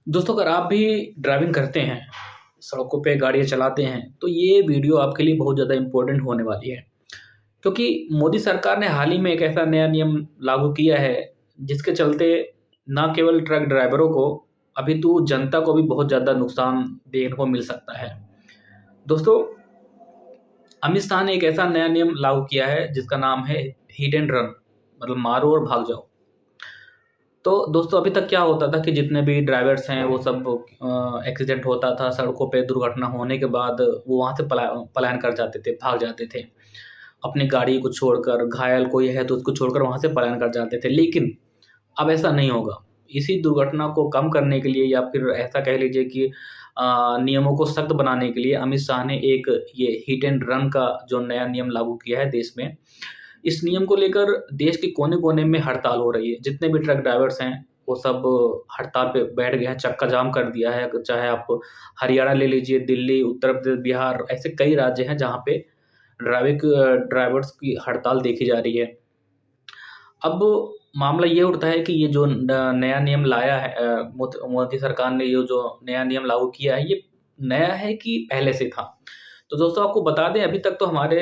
दोस्तों, अगर आप भी ड्राइविंग करते हैं, सड़कों पे गाड़ियाँ चलाते हैं, तो ये वीडियो आपके लिए बहुत ज़्यादा इम्पोर्टेंट होने वाली है। क्योंकि मोदी सरकार ने हाल ही में एक ऐसा नया नियम लागू किया है, जिसके चलते ना केवल ट्रक ड्राइवरों को, अपितु जनता को भी बहुत ज़्यादा नुकसान देखने को मिल सकता है। दोस्तों, अमित शाह ने एक ऐसा नया नियम लागू किया है, जिसका नाम है हिट एंड रन, मतलब मारो और भाग जाओ। तो दोस्तों, अभी तक क्या होता था कि जितने भी ड्राइवर्स हैं वो सब एक्सीडेंट होता था, सड़कों पे दुर्घटना होने के बाद वो वहाँ से पलायन कर जाते थे, भाग जाते थे। अपनी गाड़ी को छोड़कर, घायल कोई है तो उसको छोड़कर वहाँ से पलायन कर जाते थे। लेकिन अब ऐसा नहीं होगा। इसी दुर्घटना को कम करने के लिए या फिर ऐसा कह लीजिए कि नियमों को सख्त बनाने के लिए अमित शाह ने एक ये हिट एंड रन का जो नया नियम लागू किया है देश में। इस नियम को लेकर देश के कोने-कोने में हड़ताल हो रही है। जितने भी ट्रक ड्राइवर्स हैं, वो सब हड़ताल पे बैठ गए हैं, चक्का जाम कर दिया है। चाहे आप हरियाणा ले लीजिए, दिल्ली, उत्तर प्रदेश, बिहार, ऐसे कई राज्य हैं जहाँ पे ड्राइवर्स की हड़ताल देखी जा रही है। अब मामला ये उठता है कि ये जो नया नियम लाया है मोदी सरकार ने ये जो नया नियम लागू किया है, ये नया है कि पहले से था? तो दोस्तों, आपको बता दें, अभी तक तो हमारे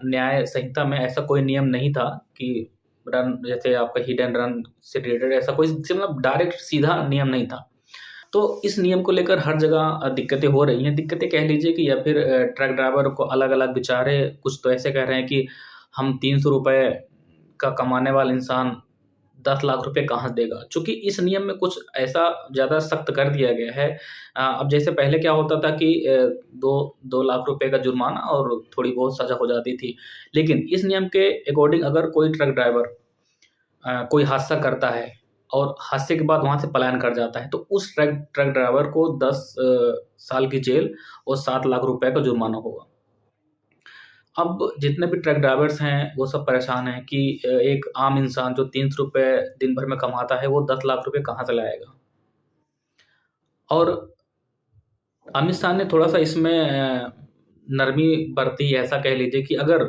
न्याय संहिता में ऐसा कोई नियम नहीं था कि रन जैसे आपका हिट एंड रन से रिलेटेड ऐसा कोई मतलब डायरेक्ट सीधा नियम नहीं था। तो इस नियम को लेकर हर जगह दिक्कतें हो रही हैं। दिक्कतें कह लीजिए कि या फिर ट्रक ड्राइवर को अलग-अलग बेचारे कुछ तो ऐसे कह रहे हैं कि हम ₹300 का कमाने वाला इंसान 10 लाख रुपए कहाँ से देगा? चूँकि इस नियम में कुछ ऐसा ज़्यादा सख्त कर दिया गया है। अब जैसे पहले क्या होता था कि 2 लाख रुपए का जुर्माना और थोड़ी बहुत सज़ा हो जाती थी। लेकिन इस नियम के अकॉर्डिंग अगर कोई ट्रक ड्राइवर कोई हादसा करता है और हादसे के बाद वहाँ से पलायन कर जाता है, तो उस ट्रक ट्रक ड्राइवर को 10 साल की जेल और 7 लाख रुपए का जुर्माना होगा। अब जितने भी ट्रक ड्राइवर्स हैं, वो सब परेशान हैं कि एक आम इंसान जो ₹300 दिन भर में कमाता है, वो 10 लाख रुपए कहाँ से लाएगा? और अमित शाह ने थोड़ा-सा इसमें नरमी बरती, ऐसा कह लीजिए कि अगर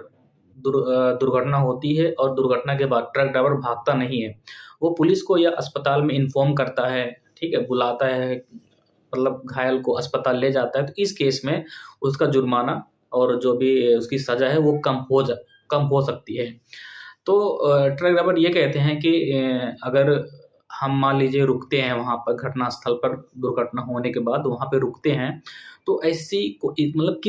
दुर्घटना होती है और दुर्घटना के बाद ट्रक ड्राइवर भागता नहीं है, वो पुलिस को या अस्पताल में इन्फॉर्म करता है, ठीक है? बुलाता है, मतलब घायल को अस्पताल ले जाता है, तो इस केस में उसका जुर्माना और जो भी उसकी सज़ा है, वो कम हो सकती है। तो ट्रक ड्राइवर ये कहते हैं कि अगर हम मान लीजिए रुकते हैं वहाँ पर घटनास्थल पर, दुर्घटना होने के बाद वहाँ पे रुकते हैं, तो ऐसी मतलब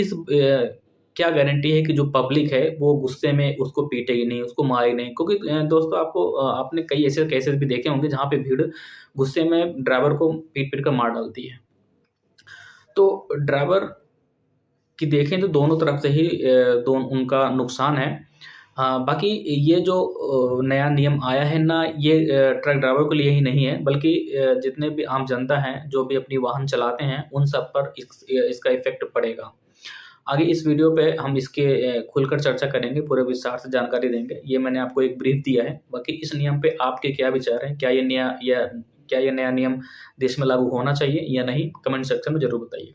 क्या गारंटी है कि जो पब्लिक है वो गुस्से में उसको पीटेगी नहीं, उसको मारेगी नहीं? क्योंकि दोस्तों, आपने कई ऐसे केसेस भी देखे होंगे जहाँ पे भीड़ गुस्से में ड्राइवर को पीट-पीट कर मार डालती है। तो ड्राइवर कि देखें तो दोनों तरफ से ही उनका नुकसान है। बाकी ये जो नया नियम आया है ना, ये ट्रक ड्राइवर के लिए ही नहीं है, बल्कि जितने भी आम जनता हैं, जो भी अपनी वाहन चलाते हैं, उन सब पर इसका इफ़ेक्ट पड़ेगा। आगे इस वीडियो पे हम इसके खुलकर चर्चा करेंगे, पूरे विस्तार से जानकारी देंगे। ये मैंने आपको एक ब्रीफ दिया है। बाकी इस नियम पे आपके क्या विचार हैं? क्या ये नया नियम देश में लागू होना चाहिए या नहीं? कमेंट सेक्शन में ज़रूर बताइए।